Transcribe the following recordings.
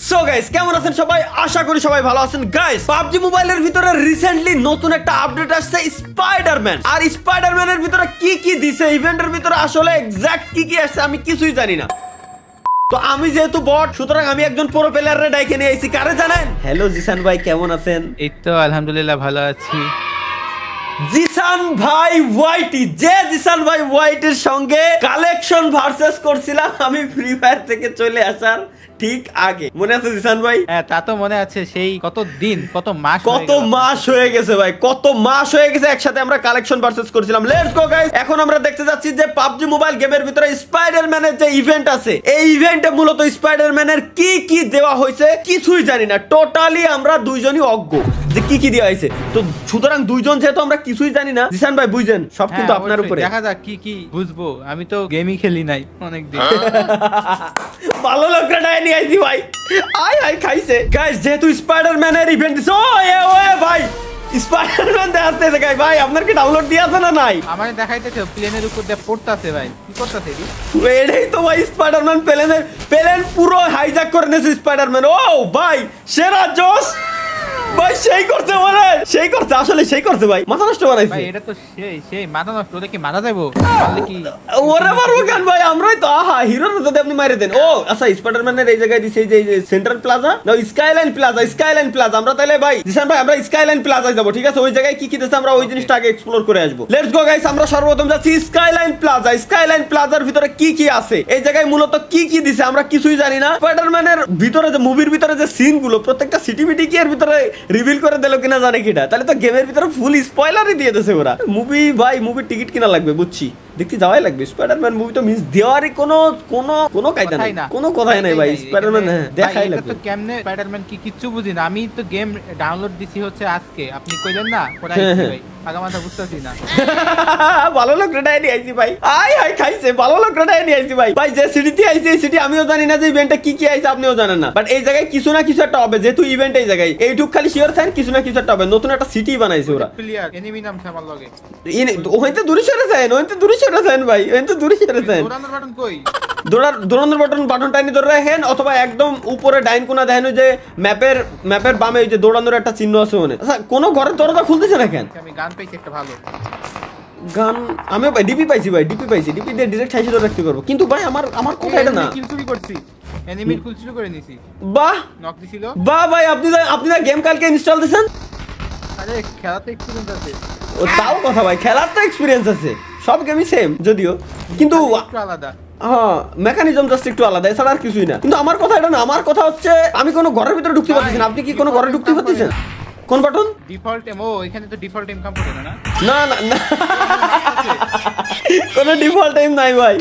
So guys কেমন আছেন সবাই? আশা করি সবাই ভালো আছেন। গাইস PUBG মোবাইলের ভিতরে রিসেন্টলি নতুন একটা আপডেট আসছে স্পাইডারম্যান। আর স্পাইডারম্যানের ভিতরে কি কি দিছে ইভেন্টের ভিতরে আসলে এক্সাক্ট কি কি আসছে আমি কিছুই জানি না। তো আমি যেহেতু বট সুতরাং আমি একজন প্রো প্লেয়ারে ডাইকে নিয়ে আইছি। কারে জানেন? হ্যালো জিসান ভাই, কেমন আছেন? এই তো আলহামদুলিল্লাহ ভালো আছি। জিসান ভাই ওয়াইটি, যে জিসান ভাই ওয়াইটির সঙ্গে কালেকশন ভার্সেস করছিলাম আমি ফ্রি ফায়ার থেকে চলে আসার ঠিক আগে, মনে আছে জিসান ভাই? হ্যাঁ তা তো মনে আছে, সেই কত দিন কত মাস হয়ে গেছে ভাই, কত মাস হয়ে গেছে একসাথে আমরা কালেকশন ভার্সেস করেছিলাম। লেটস গো গাইস, এখন আমরা দেখতে যাচ্ছি যে পাবজি মোবাইল গেমের ভিতরে স্পাইডারম্যানের যে ইভেন্ট আছে, এই ইভেন্টে মূলত স্পাইডারম্যানের কি কি দেওয়া হয়েছে কিছুই জানি না। টোটালি আমরা দুইজনই অজ্ঞ যে কি কি দেওয়া হয়েছে। তো সুতরাং দুইজন যেহেতু আমরা কিছুই জানি না, জিসান ভাই বুঝেন সব কিন্তু আপনার উপরে। দেখা যাক কি কি বুঝবো, আমি তো গেমই খেলি নাই অনেক দিন। ভালো লোকরা নিয়ে আইছি ভাই, আয় আয় খাইছে। গাইস যেহেতু স্পাইডারম্যানের ইভেন্ট দিছে, ও ভাই স্পাইডারম্যান দেখাচ্ছে গাই ভাই, আপনার কি ডাউনলোড দিয়ে আছে না নাই? আমারে দেখাইতেছে প্লেনের উপর দিয়ে পড়তাছে ভাই, কি করতাছে রে? এটাই তো ভাই স্পাইডারম্যান, প্লেন পুরো হাইজ্যাক করে নিয়েছে স্পাইডারম্যান। ও ভাই সেরা জোস ভাই, সেই করছে মানে সেই করছে, আসলে সেই করছে ভাই, মাথা নষ্ট বানাইছে ভাই। এটা তো সেই মাথা নষ্ট, ওটা কি মাথা দেবো পারলে কি ওরে মারবো কেন ভাই? আমরাই তো আহা হিরোর যদি আপনি মারি দেন। ও আচ্ছা, স্পাইডারম্যানের এই জায়গায় দিছে যে সেন্ট্রাল প্লাজা না স্কাইলাইন প্লাজা, আমরা তাহলে ভাই জিসান ভাই আমরা স্কাইলাইন প্লাজায় যাব, ঠিক আছে? ওই জায়গায় কি কি দিছে আমরা ওই জিনিসটা আগে এক্সপ্লোর করে আসবো। লেটস গো গাইস, আমরা সর্বপ্রথম যাচ্ছি স্কাইলাইন প্লাজার ভিতরে কি কি আছে, এই জায়গায় মূলত কি কি দিছে আমরা কিছুই জানি না। স্পাইডারম্যানের ভিতরে যে মুভির ভিতরে যে সিন গুলো প্রত্যেকটা সিটি কি এর ভিতরে রিভিল করে দিল কিনা জানে কিনা, তাহলে তো গেমের ভিতরে ফুল স্পয়লারই দিয়ে দিয়েছে ওরা। মুভি ভাই, মুভির টিকিট কিনা লাগবে বুঝছি, দেখতে যাওয়াই লাগবে। স্পাইডারম্যান মুভি তো মিস দেওয়ারই কোনো কায়দা নাই, কোনো কথাই নাই ভাই। স্পাইডারম্যান হ্যাঁ দেখাই লাগবে। তো কেমনে স্পাইডারম্যান কি কিচ্ছু বুঝি না, আমি তো গেম ডাউনলোড দিছি হচ্ছে আজকে, আপনি কইলেন না কোথায় ভাই, আগা মাথা বুঝতেছি না। ভালো লোক রেডাই নিয়ে আইছি ভাই, আয় হাই খাইছে, ভালো লোক রেডাই নিয়ে আইছি ভাই। ভাই যে সিটিতে আইছি এই সিটি আমিও জানি না যে ইভেন্টটা কি কি আইছে, আপনিও জানেন না, বাট এই জায়গায় কিছু না কিছু একটা হবে। যেহেতু ইভেন্ট এই জায়গায় এইটুক খালি শিওর থাকেন কিছু না কিছু একটা হবে। নতুন একটা সিটি বানাইছে ওরা। প্লেয়ার এনিমি নাম আমার লগে ওইতে দূরে সরে যান ভাই, ওইতে দূরে সরে যান। দৌড়ানোর বাটন কই? দৌড়ানোর বাটনটা নিয়ে ধরে রাখেন, অথবা একদম উপরে ডাইন কোণা দেখেন ওই যে ম্যাপের বামে ওই যে দৌড়ানোর একটা চিহ্ন আছে ওখানে। আচ্ছা কোনো ঘরের দরজা খুলতেছে না কেন? আমি গান পাইছি একটা ভালো গান আমিও ডিপি পাইছি ভাই, ডিপি দিয়ে ডিরেক্ট হাইসে ধরে রাখতে পারবো। কিন্তু ভাই আমার কথা এটা না, কিল চুরি করছি, এনিমির কিল চুরি করে নিছি। বাহ নক দিছিল। বাহ ভাই, আপনি গেম কালকে ইনস্টল দিয়েছেন? আরে খেলাতে এক্সপেরিয়েন্স আছে। ও তাও কথা ভাই, খেলার তো এক্সপেরিয়েন্স আছে, সব গেমই সেম যদিও, কিন্তু একটু আলাদা। হ্যাঁ মেকানিজম জাস্ট একটু আলাদা, এছাড়া আর কিছুই না। কিন্তু আমার কথা এটা না, আমার কথা হচ্ছে আমি কোনো ঘরের ভিতরে ঢুকতে পারতেছি না। আপনি কি কোনো ঘরে ঢুকতে পারতেছেন? কোন বাটন? Default M. ও এখানে তো ডিফল্ট এম কাম করে না। না না না কোনো ডিফল্ট এম নাই ভাই,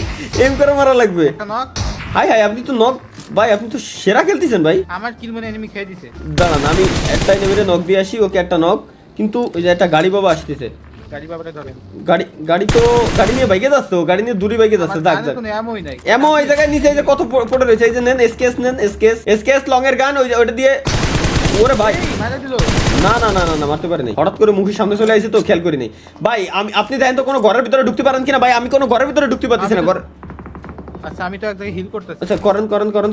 এম করে মারা লাগবে। একটা নক। হাই আপনি তো নক ভাই, আপনি তো সেরা খেলতেছেন ভাই। আমার কিল মানে এনিমি খেয়ে দিছে। দাঁড়ান আমি একটা এনিমিরে নক দিয়ে আসি, ওকে একটা নক। কিন্তু ওই যে একটা গাড়ি বাবা আসতেছে, গাড়ি বাবারে ধরেন। গাড়ি নিয়ে বাইকে যাচ্ছে, ও গাড়ি নিয়ে দূরে বাইকে যাচ্ছে। কোনো এমই নাই। এমন এই জায়গায় নিচে এই যে কত পড়ে রয়েছে, এই যে নেন এসকেএস লং এর গান, ওইটা দিয়ে। ওরে ভাই মারা দিল। না মারতে পারে নাই, হঠাৎ করে মুখের সামনে চলে আসছে তো খেয়াল করিনি ভাই। আপনি দেখেন তো কোনো ঘরের ভিতরে ঢুকতে পারেন কিনা ভাই? আমি কোনো ঘরের ভিতরে ঢুকতে পারতেছি না। আচ্ছা আমি তো এক জায়গায় হিল করতেছি। আচ্ছা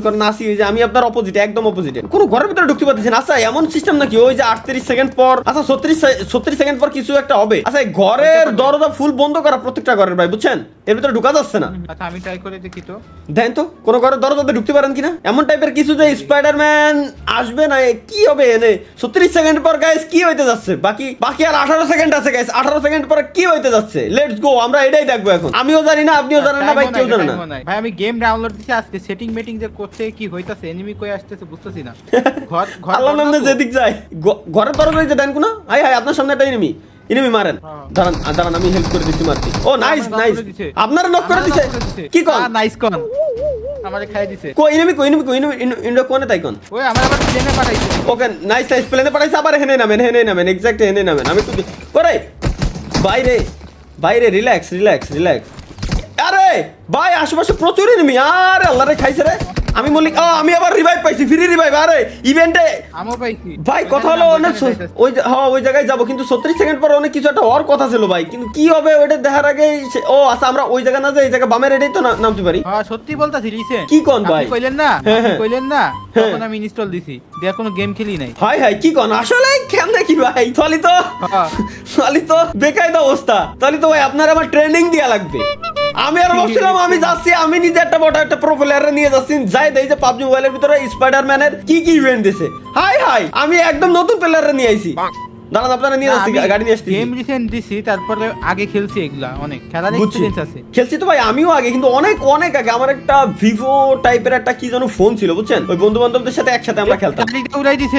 করেন আসি, ওই যে আমি আপনার অপোজিটে, একদম অপোজিটে। কোনো ঘরের ভিতরে ঢুকতে পারতেছেন? আচ্ছা এমন সিস্টেম নাকি ওই যে 38 সেকেন্ড পর, আচ্ছা 36 সেকেন্ড পর কিছু একটা হবে। আচ্ছা ঘরের দরজা ফুল বন্ধ করা প্রত্যেকটা ঘরের ভাই, বুঝছেন? এর ভিতরে ঢুকা যাচ্ছে না। আচ্ছা আমি ট্রাই করে দেখি তো, দেন তো কোনো ঘরের দরজাতে ঢুকতে পারেন কিনা। এমন টাইপের কিছু যে স্পাইডারম্যান আসবে না, কি হবে এনে 36 সেকেন্ড পর গাইস কি হইতে যাচ্ছে? বাকি আর 18 সেকেন্ড আছে গাইস, 18 সেকেন্ড পরে কি হইতে যাচ্ছে? লেটস গো, আমরা এটাই দেখবো এখন। আমিও জানি না, আপনিও জানেন না ভাই, কেউ জানে না ভাই। আমি গেম ডাউনলোড দিছি আজকে, সেটিং মেটিং যে করতে কি হইতাছে, এনিমি কই আসতেছে বুঝতেছি না। আল্লাহর নামে যেদিক যায় ঘরের দরজায় যে দেন কোনা। হাই আপনার সামনে একটা এনিমি মারেন। দাঁড়ান আমি হেল্প করে দিচ্ছি মারতে। ও নাইস আপনারা নক করে দিছে। কি কোন নাইস কোন আমারে খাই দিছে। এনিমি কোনে তাই কোন? ওই আমার আবার প্লেনে পাঠাইছে। ওকে নাইস প্লেনে পাঠাইছে, আবার হেনে নামেন এক্স্যাক্ট হেনে নামেন। আমি তো ওরে বাইরে রিল্যাক্স। আরে ভাই আশেপাশে প্রচুর এনিমি, আরে আল্লাহ রে খাইছে রে। আমি মল্লিক আমি আবার রিভাইভ পাইছি, ফ্রি রিভাইভ। আরে ইভেন্টে আমও পাইছি ভাই কথা হলো অনেক ওই জায়গায় যাবো, কিন্তু 36 সেকেন্ড পর অনেক কিছু একটা হওয়ার কথা ছিল ভাই, কিন্তু কি হবে ওটা দেখার আগে আচ্ছা আমরা ওই জায়গা না যাই, এই জায়গা বামের এটাই তো নামতে পারি। হ্যাঁ সত্যি বলতাছি লিসেন। কি কোন ভাই? আপনি কইলেন না, হ্যাঁ, আপনি হ্যাঁ। কইলেন না, হ্যাঁ। তখন আমি ইনস্টল দিছি, দেখ কোনো গেম খেলি নাই। হাই হাই কি কোন আসলে কেমনে কি ভাই? তাহলে তো বেকায়দা অবস্থা। তাহলে তো ভাই আপনার আমার ট্রেনিং দেয়া লাগবে। আমি আর ভাবছিলাম আমি যাচ্ছি, আমি নিজে একটা বড় একটা প্রো প্লেয়ারে নিয়ে যাচ্ছি, যাই দেই যে পাবজি মোবাইলের ভিতরে স্পাইডারম্যানের কি কি ইভেন্ট দিছে। হাই হাই আমি একদম নতুন প্লেয়ারে নিয়ে আইছি। দাঁড়ান আপনারা নিয়ে যাচ্ছি, গাড়ি নিয়ে আসছি। গেম রিসেন্ট দিছি, তারপরে আগে খেলছি এগুলা, অনেক খেলার বুঝছি। এক্সপেরিয়েন্স আছে। খেলছি তো ভাই আমিও আগে, কিন্তু অনেক অনেক আগে আমার একটা ভিভো টাইপের একটা কি যেন ফোন ছিল বুঝছেন, ওই বন্ধু বান্ধবদের সাথে একসাথে আমরা খেলতাম। গাড়িটা উড়াই দিছে।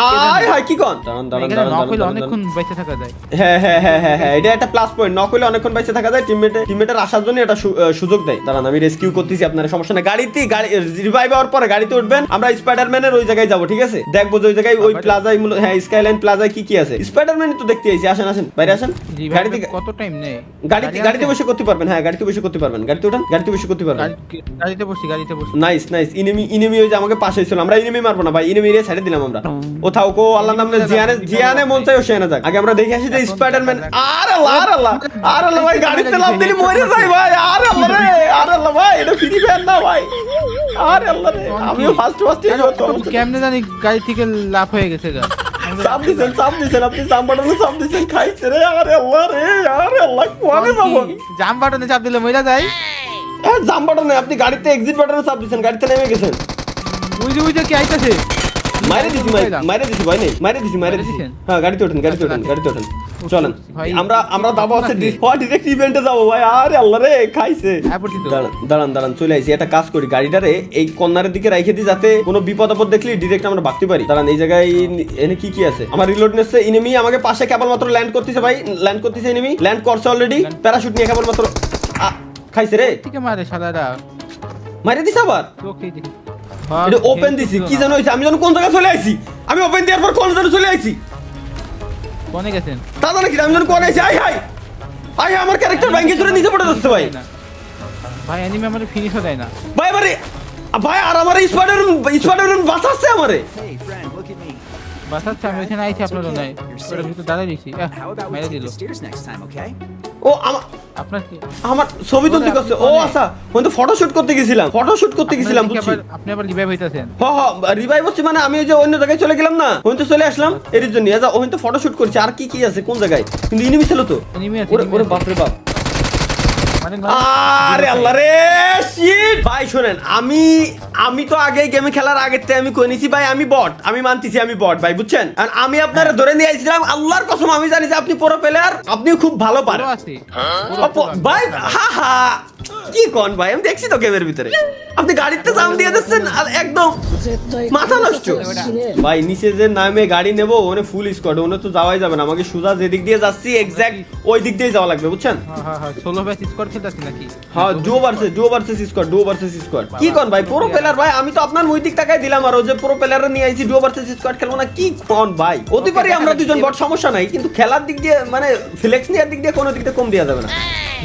আয় হাই কি কোন? দাঁড়ান এখানে নক হইলে অনেকক্ষণ বেঁচে থাকা যায়। হ্যাঁ এটা একটা প্লাস পয়েন্ট। নক হইলে অনেকক্ষণ বেঁচে থাকা যায়, টিমমেটের আসার জন্য এটা সুযোগ দেয়। দাঁড়ান আমি রেস্কিউ করতেছি, আপনার সমস্যা নেই। গাড়ি রিভাইভ হওয়ার পরে গাড়িতে উঠবেন, আমরা স্পাইডারম্যানের ওই জায়গায় যাবো, ঠিক আছে? দেখবো যে ওই জায়গায় ওই প্লাজায় হ্যাঁ স্কাইলাইন প্লাজায় কি কি আছে। স্পাইডারম্যান তো দেখতে আইছি, আসেন বাইরে আসেন। গাড়িতে কত টাইম নেই? গাড়িতে বসে করতে পারবেন, হ্যাঁ গাড়িতে বসে করতে পারবেন, গাড়িতে উঠান, গাড়িতে বসে করতে পারবেন। গাড়িতে বসি। নাইস ইনিমি ওই যে আমাকে পাশে ছিল, আমরা ইনিমি মারবো না ভাই, ইনিমি রে ছেড়ে দিলাম আমরা। ও থাও কো আল্লাহর নামে জিয়ানে মন চাই ও সেনা যাক। আগে আমরা দেখে আসি যে স্পাইডারম্যান। আরে আল্লাহ ভাই গাড়িতে লাফ দিলি মরে যাই ভাই। আরে আল্লাহ ভাই এটা ফ্রি ফায়ার না ভাই। আরে আল্লাহ রে আমিও ফার্স্ট এই হতো। কেমনে জানি গাড়ি থেকে লাফ হয়ে গেছে গা। চাপ দিছেন আপনি জাম বাটনে চাপ দিছেন, খাইছে রে। আরে আল্লাহ কোয়ানে যাবো? জাম বাটনে চাপ দিলে মইরা যায়। জাম বাটনে আপনি গাড়িতে এক্সিট বাটনে চাপ দিছেন, গাড়িতে নেমে গেছেন। ওই যে কি আইতাছে। মাইরে দিছি ভাই নেই, মাইরে দিছি। হ্যাঁ গাড়িতে ওঠেন চলেন। আমরা দাবা আছে ডিরেক্ট ইভেন্টে যাবো ভাই। আরে আল্লাহ রে খাইছে। দাঁড়ান চলে আইছি। একটা কাজ করি, গাড়িটারে এই কর্নারের দিকে রাইখে দিই, যাতে কোনো বিপদ আপদ দেখলে ডিরেক্ট আমরা ভাগতে পারি। দাঁড়ান এই জায়গায় এনে কি আছে? আমার রিলোড নেছে, এনিমি আমাকে পাশে কেবলমাত্র ল্যান্ড করতেছে ভাই, এনিমি ল্যান্ড করছে অলরেডি, প্যারাশুট নিয়ে কেবলমাত্র খাইছে রে। ঠিক মারে শালারা, মাইরে দিছে আবার। এটা ওপেন দিছি, কি জানো হইছে? আমি জানো কোন জায়গায় চলে আইছি। আমি ওপেন দেওয়ার পর কোন জায়গায় চলে আইছি। কোনে গেছেন? তা জানো কি আমি জানো কোন আইছি। আই আমার ক্যারেক্টার ভাঙ্গি ধরে নিচে পড়ে যাচ্ছে ভাই। ভাই এনিমি আমারে ফিনিশও দেয় না ভাই আর আমার স্পাইডারম্যান বাঁচাচ্ছে আমারে। বাঁচাচ্ছে, আমি ওখানে আইছি, আপনারও নাই। ওর ভিতর দাঁড়াই দিছি, মেরে দিল। ও আপনার কি আমার ছবি তুলতে গেছে? ও আচ্ছা আমি তো ফটোশুট করতে গেছিলাম বুঝছি। আপনি আবার রিভাইভ হইতাছেন? রিভাইভ হচ্ছে মানে আমি ওই যে অন্য জায়গায় চলে গেলাম না, ওই তো চলে আসলাম এর জন্য। আচ্ছা ওই তো ফটোশুট করছি। আর কি আছে কোন জায়গায়? কিন্তু ইনিমি ছিল তো। এনিমি আছে। ওরে বাপ রে বাপ। আরে আল্লাহ রে শিট। ভাই শুনেন, আমি তো আগে গেমে খেলার আগে আমি কই নিছি ভাই আমি বট, আমি মানতেছি আমি বট ভাই বুঝছেন। আর আমি আপনারা ধরে নিয়ে আইছিলাম, আল্লাহর কসম আমি জানি যে আপনি প্রো প্লেয়ার, আপনি খুব ভালো পারেন ভাই। কি কোন ভাই? আমি দেখছি তো গেমের ভিতরে আপনি গাড়িতে জাম দিয়ে দিচ্ছেন আর একদম মাথা নষ্ট ভাই। নিচে যে নামে গাড়ি নেবো ওনে ফুল স্কোয়াড, ওনে তো যাওয়াই যাবে না। আমাকে সুজা যেদিক দিয়ে যাচ্ছি এক্স্যাক্ট ওই দিক দিয়ে যাওয়া লাগবে বুঝছেন। সোলো ব্যাচ স্কোয়াড খেলতাছি নাকি? হ্যাঁ ডুও ভার্সেস স্কোয়াড। কি কোন ভাই প্রো প্লেয়ার ভাই? আমি তো আপনার মুই দিক টাকায় দিলাম, আর ও যে প্রো প্লেয়ার নিয়ে আইছি ডুও ভার্সেস স্কোয়াড খেলবো না। কি কোন ভাই? অতি পারি আমরা দুজন বট, সমস্যা নাই, কিন্তু খেলার দিক দিয়ে মানে ফ্লেক্স নেওয়ার দিক দিয়ে কোনো দিক দিয়ে কম দেওয়া যাবে না।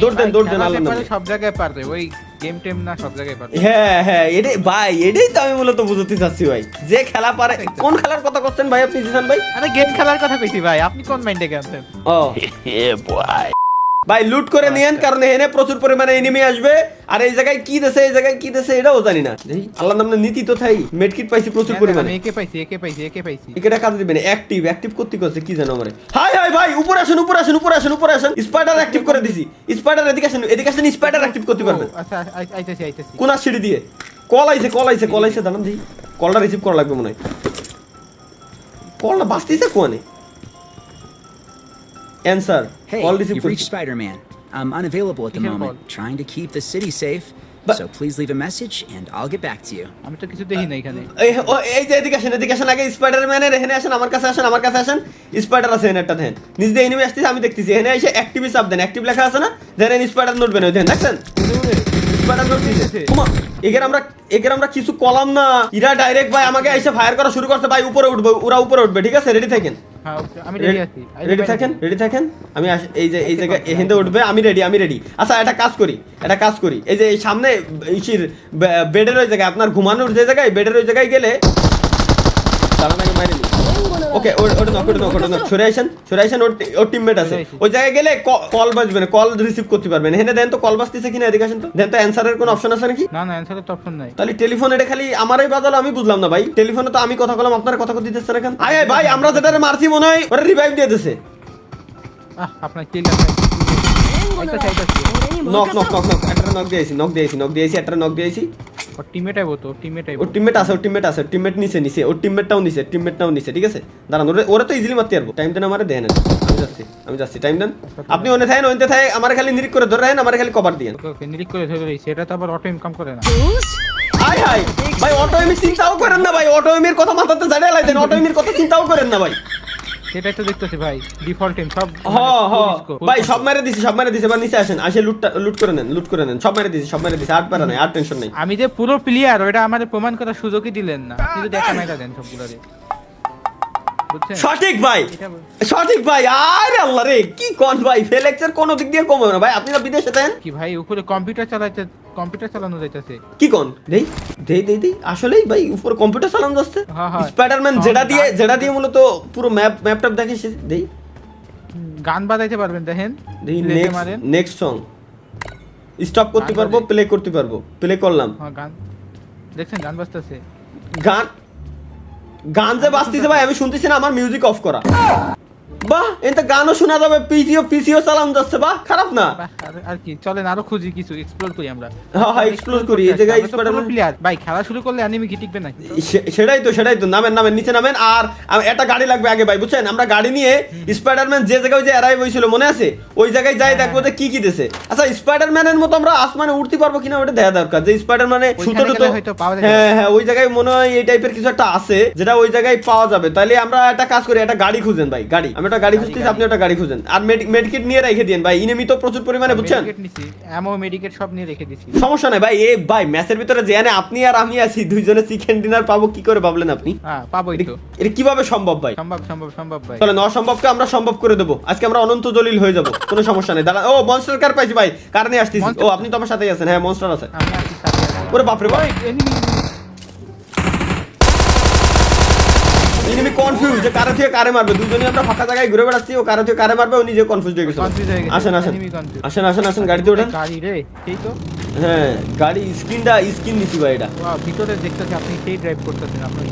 দৌড় দেন আল্লাহ সব জায়গায় পারবে, ওই গেম টেম না সব জায়গায় পারবে। হ্যাঁ এটাই ভাই, এটাই তো আমি মূলত বুঝতে চাচ্ছি ভাই, যে খেলা পারে। কোন খেলার কথা করছেন ভাই আপনি জিসান ভাই? আরে গেম খেলার কথা কইছি ভাই, আপনি কোন মাইন্ডে গেছেন? ও ভাই লুট করে নিয়েন, কারণ এখানে প্রচুর পরিমাণে এনিমি আসবে। আর এই জায়গায় কি দেশে এটাও জানি না। আল্লাহর নামে নীতি তো থাই। মেডকিট পাইছি প্রচুর পরিমাণে। একে পাইছি। এটা কাজ দিবেন অ্যাক্টিভ করতে কি জানো আমারে। হাই ভাই উপরে আসেন। স্পাইডার অ্যাক্টিভ করে দিছি। স্পাইডার এদিকে আসেন স্পাইডার অ্যাক্টিভ করতে পারবেন। আচ্ছা আইতাছি। কোন সিঁড়ি দিয়ে কল আইছে দাঁড়ান দিই। কলটা রিসিভ করা লাগবে মনে হয়। কলটা বাঁচতেছে কোনে? Answer. Hey, Call receive you've reached Spider-Man. I'm unavailable at the moment, trying to keep the city safe. So please leave a message and I'll get back to you. আমি তো কিছু দেখি না এখানে। এই যে এদিকে আসেন আগে স্পাইডারম্যানের এখানে আসেন, আমার কাছে আসেন। স্পাইডার আছে এখানে একটা দেন। নিজ দিয়ে এনিমি আসতেছে আমি দেখতেছি। এখানে এসে অ্যাক্টিভ চাপ দেন, অ্যাক্টিভ লেখা আছে না? দেন স্পাইডার নোট বেন ওই দেন দেখছেন? স্পাইডার নোট দিয়েছে। এগের আমরা কিছু কলাম না। এরা ডাইরেক্ট ভাই আমাকে এসে ফায়ার করা শুরু করতে ভাই। ওরা উপরে উঠবে ঠিক আছে? রেডি থাকেন। হ্যাঁ okay, আমি রেডি আছি রেডি থাকেন আমি এই যে এই জায়গায় এখানে উঠবে আমি রেডি আচ্ছা একটা কাজ করি এই যে এই সামনে ইসির বেডের ওই জায়গায় আপনার ঘুমানোর যে জায়গায় বেডের ওই জায়গায় গেলে তারা নাকি মারি ওকে ওটা নক সরে আইসেন ওর টিমমেট আছে ওই জায়গায় গেলে কল বাজবে না কল রিসিভ করতে পারবেন এখানে দেন তো কল বাজতেছে কিনা এদিকে আসেন তো দেন তো অ্যানসারের কোনো অপশন আছে নাকি না অ্যানসারের তো অপশন নাই তাহলে টেলিফোন এটা খালি আমারই বাজালো আমি বুঝলাম না ভাই টেলিফোনে তো আমি কথা বললাম আপনারা কথা দিতেছেন না কেন আয় ভাই আমরা যেটারে মারছি মনে হয় ওরা রিভাইভ দিয়ে দিতেছে আপনার কিল আছে এটা চাইতাছি নক একটা নক দিয়েছি একটা নক দিয়েছি ওর টিমমেট আইবো তো ওর টিমমেট আছে টিমমেট নিচে ওর টিমমেটটাও নিচে ঠিক আছে দাঁড়ান ওরা তো ইজিলি মারতে পারবো টাইম দেন আমারে দেন আমি যাচ্ছি টাইম দেন আপনি ওনে থাকেন আমার খালি নিরিক করে ধরে রাখেন আমার খালি কভার দিয়েন ওকে নিরিক করে ধরে রইছে এটা তো আবার অটো ইনকাম করে না হাই ভাই অটো এমি চিন্তাও করেন না ভাই অটো এমির কথা মাথাতে জাড়িয়ে লাইতেন অটো এমির কথা চিন্তাও করেন না ভাই সেটাই তো দেখতেছি ভাই ডিফল্ট টিম সব ভাই সব মেরে দিছি এবার নিচে আসেন আসে লুট করে নেন সব মেরে দিছি আর পারা নাই আর টেনশন নাই আমি যে পুরো প্লেয়ার ওটা আমাদের প্রমাণ করার সুযোগই দিলেন না কিন্তু দেখা মেটা দেন সবগুলোরে বুঝছেন সঠিক ভাই আরে আল্লাহ রে কি কোন ভাই ফেলেক্সের কোন দিক দিয়ে কম হবে না ভাই আপনি না বিদেশে দেন কি ভাই উপরে কম্পিউটার চালানো যাইতেছে কি কোন দেই আসলেই ভাই উপরে কম্পিউটার চালানো যাচ্ছে স্পাইডারম্যান যেটা দিয়ে মূলত পুরো ম্যাপটা দেখে দেই গান বাজাইতে পারবেন দেখেন দেই নেক্সট সং স্টপ করতে পারবো প্লে করতে পারবো প্লে করলাম হ্যাঁ গান দেখছেন গান বাজতেছে গান যে বাজতেছে ভাই আমি শুনতেছি না আমার মিউজিক অফ করা বাহ এটা গানও শোনা যাবে পিসিও চালানো যাচ্ছে বাহ খারাপ না আর কি চলেন আরো খুঁজি কিছু এক্সপ্লোর করি আমরা হ্যাঁ এক্সপ্লোর করি এই জায়গায় স্পাইডারম্যান প্লেয়ার ভাই খেলা শুরু করলে অ্যানিমি কি টিকবে নাকি সেটাই তো নামেন নিচে নামেন আর একটা গাড়ি লাগবে আগে ভাই বুঝছেন আমরা গাড়ি নিয়ে স্পাইডারম্যান যে জায়গায় যে অ্যারাইভ হয়েছিল মনে আছে ওই জায়গায় যাই দেখবো যে কি দিছে আচ্ছা স্পাইডারম্যানের মতো আমরা আসমানে উঠতে পারবো কিনা ওটা দেখা দরকার যে স্পাইডারম্যানে সুতো হ্যাঁ ওই জায়গায় মনে হয় এই টাইপের কিছু একটা আছে যেটা ওই জায়গায় পাওয়া যাবে তাহলে আমরা একটা কাজ করি একটা গাড়ি খুঁজেন ভাই আমি একটা গাড়ি খুঁজতেছি আপনি একটা গাড়ি খুঁজেন আর মেডিকেট নিয়ে রেখে দিন ভাই ইনেমি তো প্রচুর পরিমাণে বুঝছেন মেডিকেট সব নিয়ে রেখে দিছি সমস্যা নাই ভাই ভাই ম্যাচের ভিতরে যেখানে আপনি আর আমি আছি দুইজনে চিকেন ডিনার পাবো কি করে ভাবলেন আপনি হ্যাঁ পাবোই তো এটা কিভাবে সম্ভব ভাই সম্ভব ভাই চলেন অসম্ভবকে আমরা সম্ভব করে দেবো আজকে আমরা অনন্ত জলিল হয়ে যাব কোনো সমস্যা নেই দাঁড়া ও মনস্টার কার পাইছি ভাই কার নিয়ে আসতেছি ও আপনি তো আমার সাথেই আছেন হ্যাঁ মনস্টার আছে আমি আছি সাথে ওরে বাপ রে ভাই এনিমি কনফিউজ যে কারে থেকে কারে মারবে দুজনেই আমরা ফাঁকা জায়গায় ঘুরে বেড়াচ্ছি ও কারে থেকে কারে মারবে ও নিজে কনফিউজ হয়ে গেছে আসেন গাড়িতে ওঠেন গাড়ি রে এই তো হ্যাঁ গাড়ি স্ক্রিন নিছি ভাই এটা ভিতরে দেখতেছি আপনি সেই ড্রাইভ করতেছেন আপনি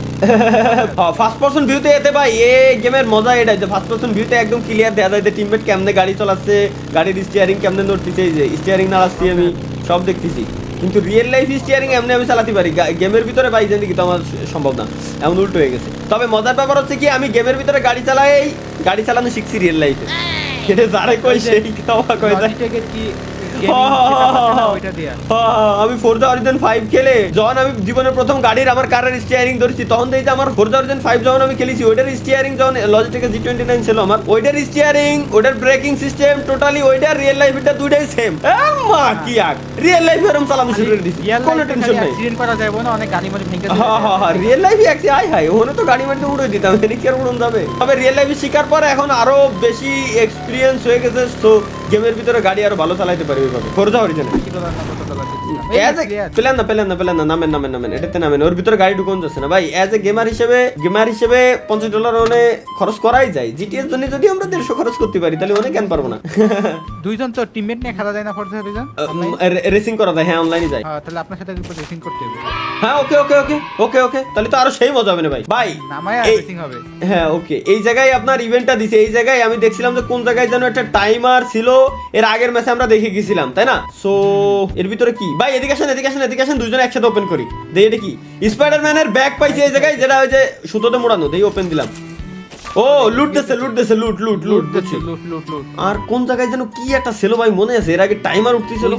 ফার্স্ট পারসন ভিউতে এতে ভাই এই গেমের মজা এটা যে ফার্স্ট পারসন ভিউতে একদম ক্লিয়ার দেখা যায় যে টিমমেট কেমনে গাড়ি চালাচ্ছে গাড়ির স্টিয়ারিং কেমনে নড়তেছে এই যে স্টিয়ারিং নাড়াচ্ছি আমি সব দেখতেছি কিন্তু রিয়েল লাইফ স্টিয়ারিং এমনি আমি চালাতে পারি গেমের ভিতরে ভাই জানি কি তো আমার সম্ভব না এমন উল্টো হয়ে গেছে তবে মজার ব্যাপার হচ্ছে কি আমি গেমের ভিতরে গাড়ি চালানো শিখছি রিয়েল লাইফে এটা যারে কই সেই কথা কই যায় আমি ফোরজা অরিজিন 5 খেলে যখন আমি জীবনের প্রথম গাড়ির আমার কারের স্টিয়ারিং ধরেছি তখন দেখি যে আমার ফোরজা অরিজিন 5 যখন আমি খেলেছি ওইটার স্টিয়ারিং যখন লজিটেক G29 ছিল আমার ওইটার স্টিয়ারিং ওইটার ব্রেকিং সিস্টেম টোটালি ওইটার রিয়েল লাইফের দুইটাই সেম মা কি আর রিয়েল লাইফে এরকম চালানো শুরু করে দিছি কোনো টেনশন নাই অ্যাক্সিডেন্ট করা যাবে না অনেক গাড়ি মারি ভেঙে হ্যাঁ রিয়েল লাইফে হাই ওখানে তো গাড়ি মারতে উড়ে দিতাম এনে কি আর উড়ন যাবে তবে রিয়েল লাইফে শিকার পর এখন আরো বেশি এক্সপেরিয়েন্স হয়ে গেছে তো গেমের ভিতরে গাড়ি আরো ভালো চালাতে পারি ওইভাবে ফোরজা অরিজিন পেলেন না নামেন এটাতে নামেন ওর ভিতরে গাড়ি ঢুকন যাচ্ছে না ভাই এজ এ গেমার হিসেবে $50 ওনে খরচ করাই যায় জিটিএস জন্য যদি আমরা 150 খরচ করতে পারি তাহলে ওনে কেন পারবো না দুইজন তো টিমমেট নিয়ে খেলা যায় না ফরজা অরিজিন রেসিং করা যায় হ্যাঁ অনলাইনে যায় তাহলে আপনার সাথে রেসিং করতে হবে হ্যাঁ ওকে তাহলে তো আরো সেই মজা হবে না ভাই নামায় রেসিং হবে হ্যাঁ ওকে এই জায়গায় আপনার ইভেন্টটা দিছে এই জায়গায় আমি দেখছিলাম যে কোন জায়গায় যেন একটা টাইমার ছিল এর আগের ম্যাচে আমরা দেখে গেছিলাম তাই না সো এর ভিতরে কি ভাই এদিকে আসেন দুজনে একসাথে ওপেন করি দেই এটা কি স্পাইডারম্যানের ব্যাগ পাইছি এই জায়গায় যেটা ওই যে সুতোতে মোড়ানো দেই ওপেন দিলাম ও লুট আর কোন জায়গায় যেন কি একটা ছিল ভাই মনে আছে এর আগে টাইমার উঠতেছিল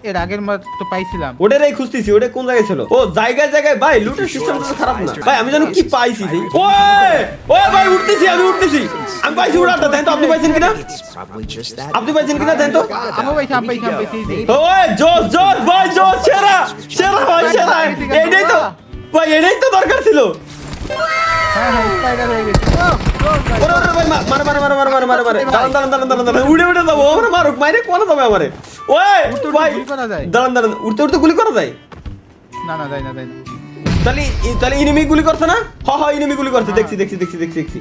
এর আগের মাস তো পাইছিলাম ওটারই খুঁজতেছি ওটা কোন জায়গায় ছিল ও জায়গায় ভাই লুটের সিস্টেম তো খারাপ না ভাই আমি জানো কি পাইছি ওই ভাই উঠতেছি আমি পাইছি ওটা দেন তো আপনি পাইছেন কিনা দেন তো আমি পাইছি ওই জোস ভাই জোস সেরা ভাই এটাই তো দরকার ছিল হ্যাঁ স্পাইডার হয়ে গেছে ওরে ওরে ভাই মারে মারে মারে মারে মারে মারে মারে দাঁড়ান দাঁড়ান দাঁড়ান দাঁড়ান দাঁড়ান উড়ে উড়ে যাবো আমরা মারুক মাইরে কোন যাবে আমারে ওই ভাই দাঁড়ান দাঁড়ান উড়তে উড়তে গুলি করা যায় না না যায় না যায় না তাহলে তাহলে ইনিমি গুলি করছে না হ্যাঁ ইনিমি গুলি করছে দেখছি দেখছি দেখছি দেখছি দেখছি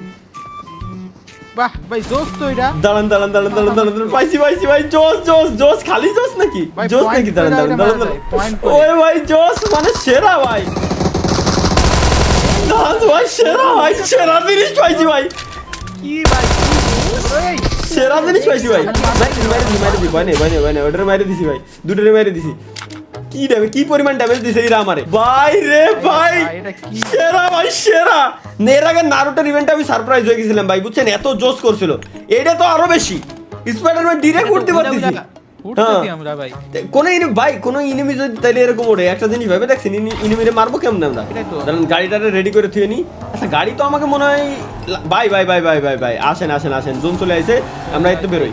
বাহ ভাই জোস তো এটা দাঁড়ান দাঁড়ান দাঁড়ান দাঁড়ান দাঁড়ান পাইছি পাইছি ভাই জোস জোস জোস খালি জোস নাকি ভাই, জোস point নাকি দাঁড়ান করে দাঁড়ান মারা দাঁড়ান যায়, point করে। ওই ভাই জোস মানে সেরা ভাই দাঁড়ান ভাই সেরা ভাই সেরা জিনিস পাইছি ভাই কি ভাই এই সেরা জিনিস পাইছি ভাই মাইরে দিছি ভাই নেই ওটারে মাইরে দিছি ভাই দুটোরে মাইরে দিছি কি ড্যামেজ কি পরিমাণ ড্যামেজ দিছে এরা আমারে ভাই রে ভাই এটা কি? সেরা ভাই সেরা এর আগে নারুটোর ইভেন্টে আমি সারপ্রাইজ হয়ে গেছিলাম ভাই বুঝছেন এত জোশ করছিল এটা তো আরো বেশি স্পাইডারম্যান ডিরেক্ট উঠতে পারতেছি উঠতেছি আমরা ভাই ভাই কোন ইনিমি যদি তাইলে এরকম ওড়ে একটা জিনিস ভাবে দেখছেন ইনিমিরে মারবো কেমন আমরা এটাই তো। কারণ গাড়িটারে রেডি করে থুয়ে নি আচ্ছা গাড়ি তো আমাকে মনে হয় ভাই ভাই ভাই ভাই ভাই ভাই আসেন আসেন আসেন জোন চলে আইছে আমরা একটু বেরোই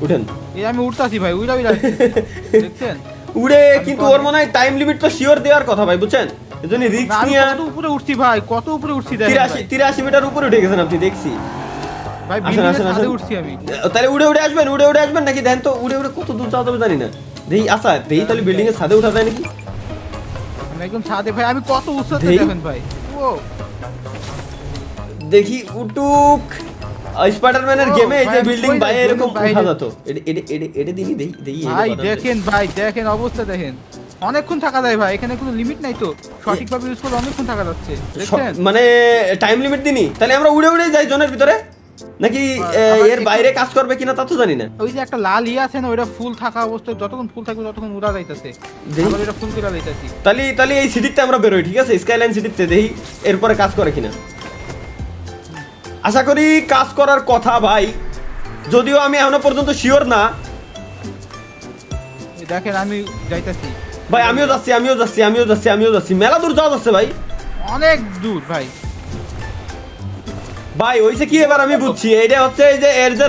উঠেন এই আমি উঠতাছি ভাই উইরা উইরা দেখছেন উড়ে কিন্তু ওর মনে হয় টাইম লিমিট তো শিওর দেওয়ার কথা ভাই বুঝছেন এজন্য না, রিস্ক আমি নিয়ে কত উপরে উঠছি ভাই কত উপরে উঠছি দেখেন ভাই। 83 মিটার উপরে উঠে গেছেন আপনি দেখছি ভাই আসেন, বিল্ডিং আসেন, এর ছাদে আসেন। উঠছি আমি তাহলে উড়ে উড়ে আসবেন নাকি দেন তো উড়ে উড়ে কত দূর যাওয়া যাবে জানি না দেই আচ্ছা দেই তাহলে বিল্ডিং এর ছাদে উঠা যায় নাকি আমি একদম ছাদে ভাই আমি কত উচ্চতে দেই। দেখেন ভাই ও দেখি উটুক স্পাইডারম্যানের ও, গেমে এই যে ভাই, বিল্ডিং কই বাইরে যাচ্ছে? এরকম বাইরে। উঠা যেত এটা দিনই দেই দেই এই ভাই কথা দেখেন ভাই দেখেন অবস্থা দেখেন অনেকক্ষণ থাকা যায় ভাই এখানে কোনো লিমিট নাই তো সঠিকভাবে ইউজ করলে অনেকক্ষণ থাকা যাচ্ছে দেখছেন মানে টাইম লিমিট দিনই তাহলে আমরা উড়ে উড়ে যাই জোনের ভিতরে নাকি আবার এর একটু- বাইরে কাজ করবে কিনা তা তো জানি না ওই যে একটা লাল আছে না ওইটা ফুল থাকা অবস্থায় যতক্ষণ ফুল থাকবে ততক্ষণ উড়া যাইতেছে দেই। আবার এটা ফুল করে যাইতেছি তাহলে এই সিটিতে আমরা বেরোই ঠিক আছে স্কাইলাইন সিটিতে দেখি এরপরে কাজ করে কিনা আশা করি কাজ করার কথা ভাই যদিও আমি এখনো পর্যন্ত শিওর না দেখেন আমি যাইতেছি ভাই আমিও যাচ্ছি মেলা দূর যাওয়া যাচ্ছে ভাই অনেক দূর ভাই ভাই হইছে কি এবার আমি বুঝছি এইটা হচ্ছে এই যে এর যে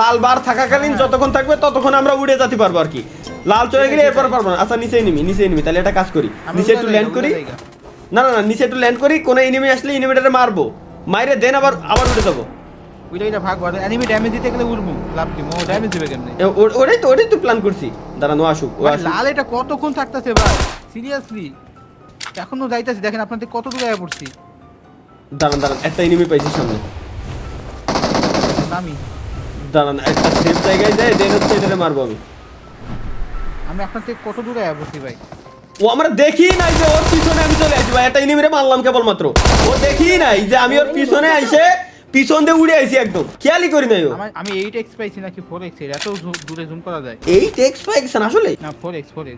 লাল বার থাকাকালীন যতক্ষণ থাকবে ততক্ষণ আমরা উড়ে যেতে পারবো আর কি লাল চলে গেলে এরপর পারবো না আচ্ছা নিচে নিমি তাহলে এটা কাজ করি আমি নিচে উড়া একটু যাইগা, ল্যান্ড করি উড়া যাইগা। না নিচে একটু ল্যান্ড করি কোন এনিমি আসলে এনিমিটারে মারবো মাইরে দেন আবার উঠে যাবো ওইটা ভাগ করে এনিমি ড্যামেজ দিতে গেলে উড়বো লাভ দিব ও ড্যামেজ দিবে কেমনে ওটাই তো প্ল্যান করছি দাঁড়ান ও আসুক ভাই, লাল এটা কতক্ষণ থাকতেছে ভাই সিরিয়াসলি এখনো যাইতেছি দেখেন আপনাদের কত দূরে আয়া পড়ছি দাঁড়ান একটা এনিমি পাইছি সামনে আমি দাঁড়ান একটা সেফ জায়গায় যাই দেন হচ্ছে এটারে মারবো আমি আপনার থেকে কত দূরে আয়া পড়ছি ভাই ও আমরা দেখি নাই যে ওর পিছনে আমি চলে আসি ভাই একটা এনিমিরে মারলাম কেবলমাত্র ও দেখি নাই যে আমি ওর পিছনে আইসে পিছন দিয়ে উড়ে আইছি একদম খেয়ালই করি নাই ও আমি 8x পাইছি নাকি 4x এর এত দূরে জুম করা যায় এই টেক্স পাইছেন আসলে না 4x 4x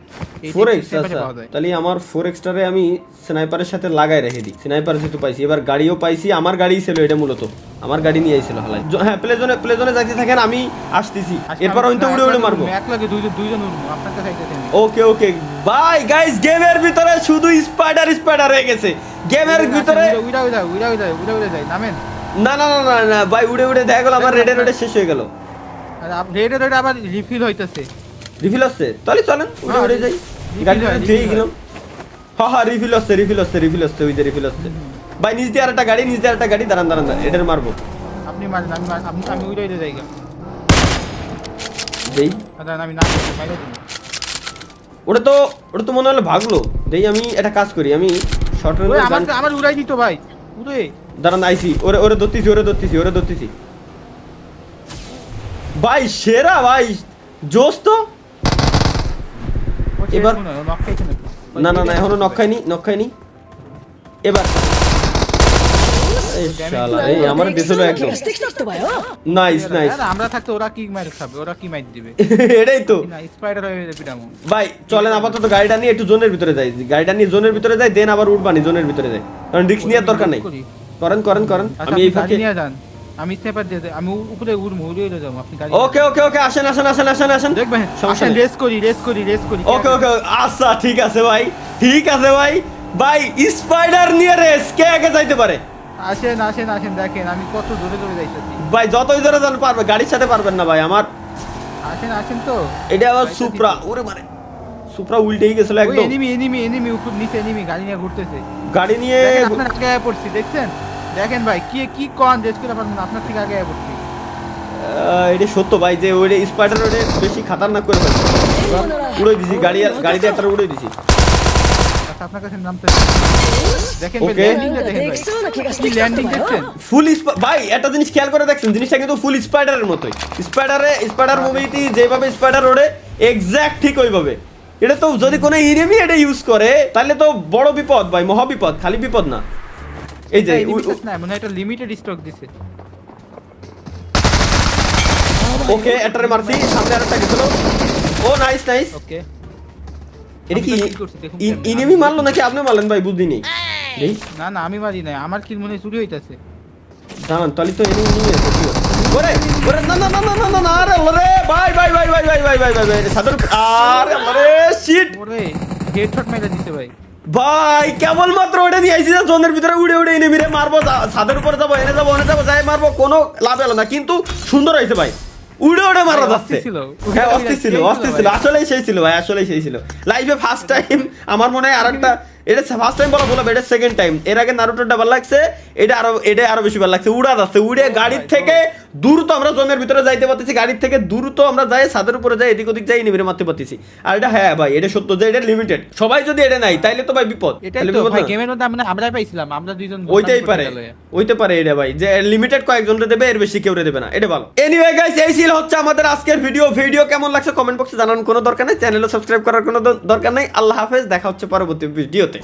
আচ্ছা তাহলে আমার 4x টারে আমি স্নাইপারের সাথে লাগাই রেখে দিই স্নাইপার যেহেতু পাইছি এবার গাড়িও পাইছি আমার গাড়িই ছিল এটা মূলত আমার গাড়ি নিয়ে আইছিল হালাই হ্যাঁ প্লে জোনে যাইতে থাকেন আমি আসতেছি এরপর হয়তো উড়ে মারবো এক লাগে দুইজন উড়বো আপনার কাছে আইতেছেন ওকে বাই গাইস গেমের ভিতরে শুধু স্পাইডার হয়ে গেছে গেমের ভিতরে উড়া যায় নামেন না ভাই উড়ে দেখা গেল আমার রেডে শেষ হয়ে গেল রেডে আবার রিফিল হইতেছে রিফিল হচ্ছে তাহলে চলেন উড়ে যাই গাড়িটা ধুয়ে গেলাম হ্যাঁ রিফিল হচ্ছে ওই যে রিফিল হচ্ছে ভাই নিচ দিয়ে আরেকটা গাড়ি দাঁড়ান এটার মারবো আপনি মারেন আমি উড়ে যাই দেই আমি না মাইরে দিই ওটা তো মনে হলো ভাগলো দেই আমি একটা কাজ করি আমি শর্ট ওই রেঞ্জ আমার উড়াই দিত ভাই উড়ে দাঁড়ান আইসি ওরে ধরতেছি ভাই সেরা ভাই জোস তো এবার- না এখনো নক খাইনি এবার এই শালা এই আমার দিছিল একদম নাইস আমরা থাকতে ওরা কি মার খাবে ওরা কি মাইর দিবে এটাই তো না স্পাইডার হয়ে যাবে পিটামো ভাই চলেন আপাতত গাড়িটা নিয়ে একটু জোনের ভিতরে যাই দেন আবার উঠবানি জোনের ভিতরে যাই কারণ রিস্ক নেওয়ার দরকার নাই করেন আমি এই ফাঁকে নিয়ে যান আমি স্নাইপার দিয়ে আমি উপরে উড়মু উড়ে যাব আপনি গাড়ি ওকে আসেন দেখবেন সমস্যা আসেন নেই। রেস করি ওকে আচ্ছা ঠিক আছে ভাই ভাই স্পাইডার নিয়ে রেস কে আগে যাইতে পারে আসেন দেখেন আমি কত দূরে যাইতেছি ভাই যতই ধরে যান পারবে গাড়ির সাথে পারবেন না ভাই আমার আসেন তো এটা আবার সুপ্রা ওরে মানে সুপ্রা উল্টেই গেছিল একদম এনিমি উপর নিচে এনিমি গাড়ি নিয়ে ঘুরতেছে গাড়ি নিয়ে দেখেন, আপনার আগে আয়া পড়ছি দেখছেন দেখেন ভাই কি কোন রেস করে পারবেন আপনার থেকে আগে পড়ছি। এটা সত্য ভাই যে ওই স্পাইডার ওরে বেশি খাতারনাক করে ফেলছে। উড়ে দিছি গাড়িতে একটা উড়ে দিছি। আচ্ছা আপনার কাছে নামতে দেখেন ভাই Okay. ল্যান্ডিংটা দেখেন ভাই কি ল্যান্ডিং দেখছেন ফুল ভাই একটা জিনিস খেয়াল করে দেখছেন, জিনিসটা কিন্তু ফুল স্পাইডারের মতোই। স্পাইডার মুভিতে যেভাবে স্পাইডার ওড়ে এক্স্যাক্ট ঠিক ওইভাবে। এটা তো যদি কোনো এনিমি এটা ইউজ করে তাহলে তো বড় বিপদ ভাই, মহা বিপদ, খালি বিপদ না। এই যে না মনে হয় এটা লিমিটেড স্টক দিছে। ওকে এটারে মারছি, সামনে আরেকটা গেছিল। ও নাইস। ওকে এটা কি আমি তো kill করছি, দেখুন কেমনে। এনিমি মারলো নাকি আপনি মারলেন ভাই, বুঝদি নেই। এই না আমি মারি নাই, আমার কিল মনে হয় চুরি হইতাছে। দাঁড়ান তাহলে তো এনিমি নিয়ে আছে। ওরে না আরে ওরে ভাই সাদর আরে আরে শিট ওরে হেডশট মেরে দিছে ভাই। ভাই কেবল মাত্র ওটা দিয়ে আইছি, জোনের ভিতরে উড়ে এনিমিরে মারবো, ছাদের উপরে যাবো, এনে যাবো যাই মারবো, কোনো লাভ হলো না, কিন্তু সুন্দর হয়েছে ভাই, উড়ে মারা যাচ্ছে। হ্যাঁ অস্থির ছিল আসলেই সেই ছিল ভাই, আসলেই সেই ছিল। লাইভে ফার্স্ট টাইম আমার মনে হয় আরেকটা, এটা ফার্স্ট টাইম বলা বলবো, এটা সেকেন্ড টাইম। এর আগে নারুটোটা ভালো লাগছে, এটা আরো বেশি ভালো লাগছে। উড়া যাচ্ছে, উড়ে গাড়ির থেকে দ্রুত আমরা জোনের ভিতরে যাইতে পারতেছি, গাড়ির থেকে দ্রুত আমরা যাই ছাদের উপরে যাই, এদিক ওদিক যাই নিবিড়ে মারতে পারতেছি। আর এটা হ্যাঁ ভাই এটা সত্য যে এটা লিমিটেড, সবাই যদি এটা নাই তাইলে তো ভাই বিপদ। এটাই তাহলে তো বিপদ ভাই না? গেমের মধ্যে আমরাই পাইছিলাম, আমরা দুইজন ওইতে পারে এটা ভাই, যে লিমিটেড কয়েকজনরে দেবে, এর বেশি কেউ দেবে না, এটা ভালো। এনিওয়ে গাইস এই ছিল হচ্ছে আমাদের আজকের ভিডিও কেমন লাগছে কমেন্ট বক্সে জানানোর কোনো দরকার নেই, চ্যানেলে সাবস্ক্রাইব করার কোনো দরকার নেই। আল্লাহ হাফেজ, দেখা হচ্ছে পরবর্তী ভিডিওতে।